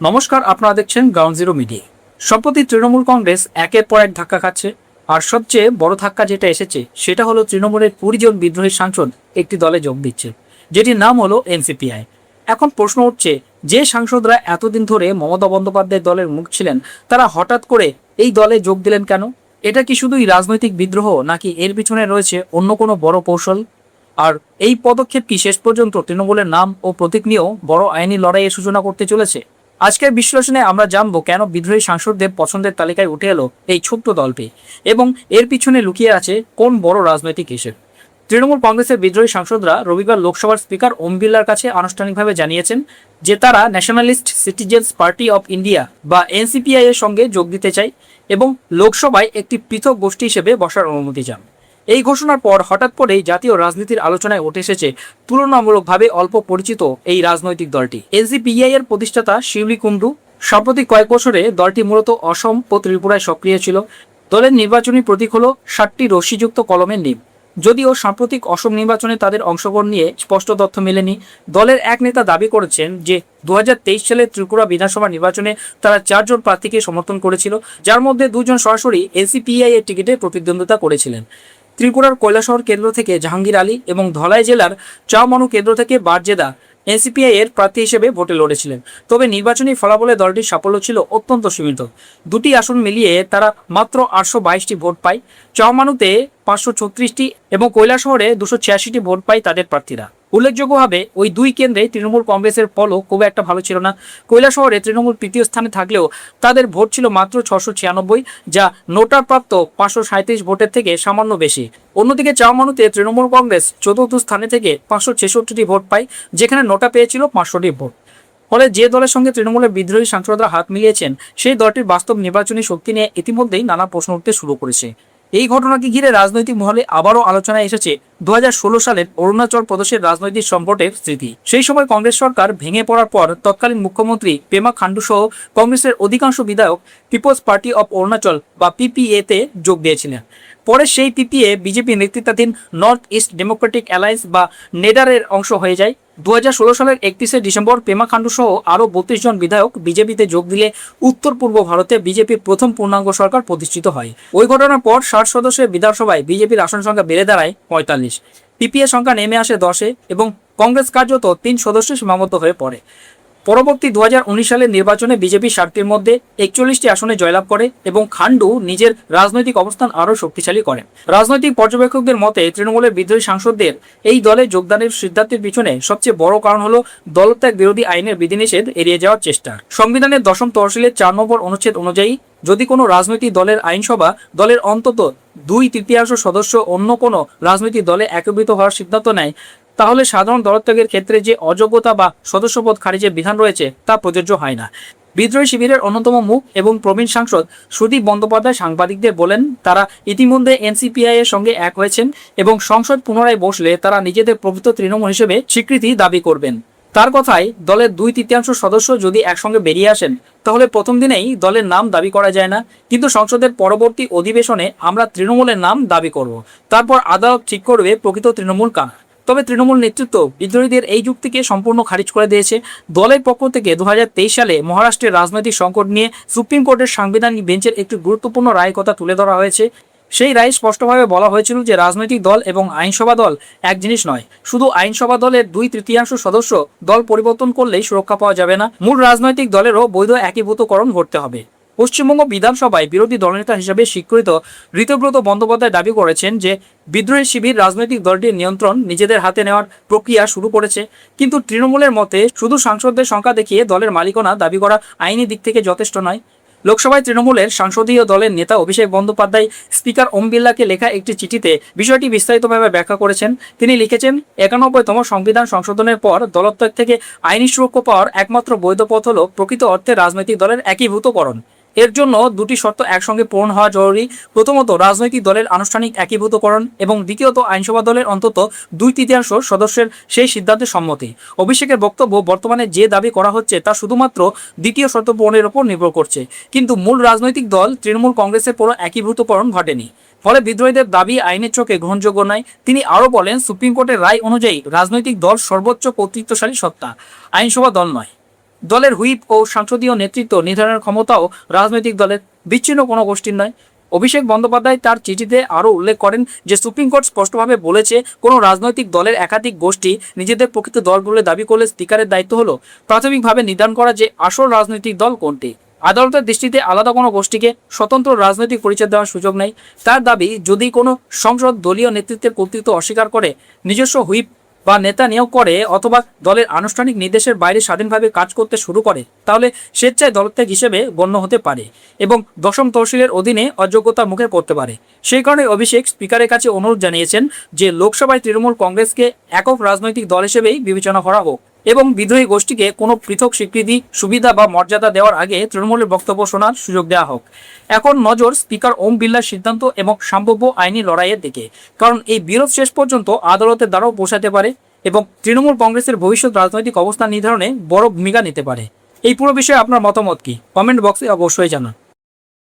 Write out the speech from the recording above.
নমস্কার, আপনারা দেখছেন গ্রাউন্ড জিরো মিডিয়া। সম্প্রতি তৃণমূল কংগ্রেস একের পর এক ধাক্কা খাচ্ছে। আর সবচেয়ে বড় ধাক্কা যেটা এসেছে সেটা হলো তৃণমূলের 20 জন বিদ্রোহী সাংসদ একটি দলে যোগ দিচ্ছে, যেটির নাম হলো এনসিপিআই। এখন প্রশ্ন উঠছে, যে সাংসদরা এতদিন ধরে মমতা বন্দ্যোপাধ্যায়ের দলের মুখ ছিলেন, তারা হঠাৎ করে এই দলে যোগ দিলেন কেন? এটা কি শুধুই রাজনৈতিক বিদ্রোহ, নাকি এর পিছনে রয়েছে অন্য কোনো বড় কৌশল? আর এই পদক্ষেপ কি শেষ পর্যন্ত তৃণমূলের নাম ও প্রতীক নিয়েও বড় আইনি লড়াইয়ের সূচনা করতে চলেছে? আজকের বিশ্লেষণে আমরা জানবো কেন বিদ্রোহী সাংসদদের পছন্দের তালিকায় উঠে এলো এই ছোট্ট দলটি, এবং এর পিছনে লুকিয়ে আছে কোন বড় রাজনৈতিক হিসেব। তৃণমূল কংগ্রেসের বিদ্রোহী সাংসদরা রবিবার লোকসভার স্পিকার ওম বিড়লার কাছে আনুষ্ঠানিকভাবে জানিয়েছেন যে তারা nationalist citizens party of India বা এনসিপিআই এর সঙ্গে যোগ দিতে চায় এবং লোকসভায় একটি পৃথক গোষ্ঠী হিসেবে বসার অনুমতি চান। এই ঘোষণার পর হঠাৎ করেই জাতীয় রাজনীতির আলোচনায় উঠে এসেছে তুলনামূলকভাবে অল্প পরিচিত এই রাজনৈতিক দলটি। এনসিপিআই এর প্রতিষ্ঠাতা শিউলি কুণ্ডু। সাম্প্রতিক কয়েক বছরে দলটি মূলত অসম ও ত্রিপুরায় সক্রিয় ছিল। দলের নির্বাচনী প্রতীক হল 7টি রশ্মিযুক্ত কলমের নিম। যদিও সাম্প্রতিক অসম নির্বাচনে তাদের অংশগ্রহণ নিয়ে স্পষ্ট তথ্য মেলেনি। দলের এক নেতা দাবি করেছেন যে 2023 সালে ত্রিপুরা বিধানসভা নির্বাচনে তারা 4 জন প্রার্থীকে সমর্থন করেছিল, যার মধ্যে 2 জন সরাসরি এনসিপিআই এর টিকিটে প্রতিদ্বন্দ্বিতা করেছিলেন। ত্রিপুরার কৈলাসহর কেন্দ্র থেকে জাহাঙ্গীর আলী এবং ধলাই জেলার চাওমানু কেন্দ্র থেকে বারজেদা এনসিপিআই এর প্রার্থী হিসেবে ভোটে লড়েছিলেন। তবে নির্বাচনী ফলাফলে দলটির সাফল্য ছিল অত্যন্ত সীমিত। দুটি আসন মিলিয়ে তারা মাত্র 822টি ভোট পায়। চাওমানুতে 536টি এবং কৈলাসহরে 286টি ভোট পায় তাদের প্রার্থীরা। উল্লেখযোগ্যভাবে ওই দুই কেন্দ্রে তৃণমূল কংগ্রেসের ফলও খুব একটা ভালো ছিল না। কৈলাসহরে তৃণমূল তৃতীয় স্থানে থাকলেও তাদের ভোট ছিল মাত্র 696, যা নোটার প্রাপ্ত 537 ভোটের থেকে সামান্য বেশি। অন্যদিকে চাওমানুতে তৃণমূল কংগ্রেস চতুর্থ স্থানে থেকে 566টি ভোট পায়, যেখানে নোটা পেয়েছিল 500টি ভোট। ফলে যে দলের সঙ্গে তৃণমূলের বিদ্রোহী সাংসদরা হাত মিলিয়েছেন, সেই দলটির বাস্তব নির্বাচনী শক্তি নিয়ে ইতিমধ্যেই নানা প্রশ্ন উঠতে শুরু করেছে। এই ঘটনাকে ঘিরে রাজনৈতিক মহলে আবারও আলোচনায় এসেছে 2016 সালের অরুণাচল প্রদেশের রাজনৈতিক সংকটের স্মৃতি। সেই সময় কংগ্রেস সরকার ভেঙে পড়ার পর তৎকালীন মুখ্যমন্ত্রী পেমা খান্ডু সহ কংগ্রেসের অধিকাংশ বিধায়ক পিপলস পার্টি অফ অরুণাচল বা পিপিএ তে যোগ দিয়েছিলেন। পরে সেই পিপিএ বিজেপি নেতৃত্বাধীন নর্থ ইস্ট ডেমোক্রেটিক অ্যালায়েন্স বা নেডারের অংশ হয়ে যায়। 2016 সালের 31শে ডিসেম্বর পেমা খান্ডু সহ আরও 32 জন বিধায়ক বিজেপিতে যোগ দিলে উত্তর পূর্ব ভারতে বিজেপির প্রথম পূর্ণাঙ্গ সরকার প্রতিষ্ঠিত হয়। ওই ঘটনার পর 60 সদস্যের বিধানসভায় বিজেপির আসন সংখ্যা বেড়ে দাঁড়ায় 45। পিপিএ সংখ্যা নেমে আসে 10-এ এবং কংগ্রেস কার্যত 3 সদস্যে সীমাবদ্ধ হয়ে পড়ে। পরবর্তী 2019 সালের নির্বাচনে বিজেপি 60টির মধ্যে 41টি আসনে জয়লাভ করে এবং খান্ডু নিজের রাজনৈতিক অবস্থান আরও শক্তিশালী করেন। রাজনৈতিক পর্যবেক্ষকদের মতে তৃণমূলের বিদ্রোহী সাংসদদের এই দলে যোগদানের সিদ্ধান্তের পিছনে সবচেয়ে বড় কারণ হলো দলত্যাগ বিরোধী আইনের বিধিনিষেধ এড়িয়ে যাওয়ার চেষ্টা। সংবিধানের 10ম তহসিলের 4 নম্বর অনুচ্ছেদ অনুযায়ী যদি কোনো রাজনৈতিক দলের আইনসভা দলের অন্তত 2/3 সদস্য অন্য কোনো রাজনৈতিক দলে একীভূত হওয়ার সিদ্ধান্ত নেয়, তাহলে সাধারণ দলত্যাগের ক্ষেত্রে যে অযোগ্যতা বা সদস্যপদ খারিজের বিধান রয়েছে তা প্রযোজ্য হয় না। বিদ্রোহী শিবিরের অন্যতম মুখ এবং প্রবীণ সাংসদ সুদীপ বন্দ্যোপাধ্যায় সাংবাদিকদের বলেন, তারা ইতিমধ্যে এনসিপিআই এর সঙ্গে এক হয়েছেন এবং সংসদ পুনরায় বসলে তারা নিজেদের প্রকৃত তৃণমূল হিসেবে স্বীকৃতি দাবি করবেন। তার কথায়, দলের 2/3 সদস্য যদি একসঙ্গে বেরিয়ে আসেন, তাহলে প্রথম দিনেই দলের নাম দাবি করা যায় না, কিন্তু সংসদের পরবর্তী অধিবেশনে আমরা তৃণমূলের নাম দাবি করব। তারপর আদালত ঠিক করবে প্রকৃত তৃণমূল কারা। তবে তৃণমূল নেতৃত্ব বিদ্রোহীদের এই যুক্তিকে সম্পূর্ণ খারিজ করে দিয়েছে। দলের পক্ষ থেকে 2023 সালে মহারাষ্ট্রের রাজনৈতিক সংকট নিয়ে সুপ্রিম কোর্টের সাংবিধানিক বেঞ্চের একটি গুরুত্বপূর্ণ রায় কথা তুলে ধরা হয়েছে। সেই রায় স্পষ্টভাবে বলা হয়েছিল যে রাজনৈতিক দল এবং আইনসভা দল এক জিনিস নয়। শুধু আইনসভা দলের 2/3 সদস্য দল পরিবর্তন করলেই সুরক্ষা পাওয়া যাবে না, মূল রাজনৈতিক দলেরও বৈধ একীভূতকরণ ঘটতে হবে। পশ্চিমবঙ্গ বিধানসভায় বিরোধী দলনেতা হিসেবে স্বীকৃত ঋতব্রত বন্দ্যোপাধ্যায় দাবি করেছেন যে বিদ্রোহী শিবির রাজনৈতিক দলটির নিয়ন্ত্রণ নিজেদের হাতে নেওয়ার প্রক্রিয়া শুরু করেছে, কিন্তু তৃণমূলের মতে শুধু সাংসদদের সংখ্যা দেখিয়ে দলের মালিকানা দাবি করা আইনি দিক থেকে যথেষ্ট নয়। লোকসভায় তৃণমূলের সংসদীয় দলের নেতা অভিষেক বন্দ্যোপাধ্যায় স্পিকার ওম বিড়লাকে লেখা একটি চিঠিতে বিষয়টি বিস্তারিতভাবে ব্যাখ্যা করেছেন। তিনি লিখেছেন, 91তম সংবিধান সংশোধনের পর দলত্যাগ থেকে আইনি সুরক্ষা পাওয়ার একমাত্র বৈধ পথ হল প্রকৃত অর্থে রাজনৈতিক দলের একীভূতকরণ। এর জন্য দুটি শর্ত একসঙ্গে পূরণ হওয়া জরুরি। প্রথমত, রাজনৈতিক দলের আনুষ্ঠানিক একীভূতকরণ এবং দ্বিতীয়ত আইনসভা দলের অন্তত 2/3 সদস্যের সেই সিদ্ধান্তে সম্মতি। অভিষেকের বক্তব্য, বর্তমানে যে দাবি করা হচ্ছে তা শুধুমাত্র দ্বিতীয় শর্ত পূরণের উপর নির্ভর করছে, কিন্তু মূল রাজনৈতিক দল তৃণমূল কংগ্রেসের কোনো একীভূতকরণ ঘটেনি। ফলে বিদ্রোহীদের দাবি আইনের চোখে গ্রহণযোগ্য নয়। তিনি আরও বলেন, সুপ্রিম কোর্টের রায় অনুযায়ী রাজনৈতিক দল সর্বোচ্চ কর্তৃত্বশালী সত্তা, আইনসভা দল নয়। দলের হুইপ ও সংসদীয় নেতৃত্ব নির্ধারণের ক্ষমতাও রাজনৈতিক দলের বিচ্ছিন্ন কোনো গোষ্ঠীর নয়। অভিষেক বন্দ্যোপাধ্যায় তার চিঠিতে আরও উল্লেখ করেন যে সুপ্রিম কোর্ট স্পষ্টভাবে বলেছে, কোনো রাজনৈতিক দলের একাধিক গোষ্ঠী নিজেদের প্রকৃত দল বলে দাবি করলে স্পিকারের দায়িত্ব হলো প্রাথমিকভাবে নির্ধারণ করা যে আসল রাজনৈতিক দল কোনটি। আদালতের দৃষ্টিতে আলাদা কোনো গোষ্ঠীকে স্বতন্ত্র রাজনৈতিক পরিচয় দেওয়ার সুযোগ নেই। তার দাবি, যদি কোনো সংসদ দলীয় নেতৃত্বের কর্তৃত্ব অস্বীকার করে, নিজস্ব হুইপ বা নেতা নিয়োগ করে অথবা দলের আনুষ্ঠানিক নির্দেশের বাইরে স্বাধীনভাবে কাজ করতে শুরু করে, তাহলে স্বেচ্ছায় দলত্যাগ হিসেবে গণ্য হতে পারে এবং দশম তহসিলের অধীনে অযোগ্যতার মুখে পড়তে পারে। সেই কারণে অভিষেক স্পিকারের কাছে অনুরোধ জানিয়েছেন যে লোকসভায় তৃণমূল কংগ্রেসকে একক রাজনৈতিক দল হিসেবেই বিবেচনা করা হোক এবং বিদ্রোহী গোষ্ঠীকে কোনো পৃথক স্বীকৃতি, সুবিধা বা মর্যাদা দেওয়ার আগে তৃণমূলের বক্তব্য শোনার সুযোগ দেওয়া হোক। এখন নজর স্পিকার ওম বিড়লার সিদ্ধান্ত এবং সম্ভাব্য আইনি লড়াইয়ের দিকে, কারণ এই বিরোধ শেষ পর্যন্ত আদালতের দ্বারাও পৌঁছাতে পারে এবং তৃণমূল কংগ্রেসের ভবিষ্যৎ রাজনৈতিক অবস্থান নির্ধারণে বড় ভূমিকা নিতে পারে। এই পুরো বিষয়ে আপনার মতামত কি? কমেন্ট বক্সে অবশ্যই জানান।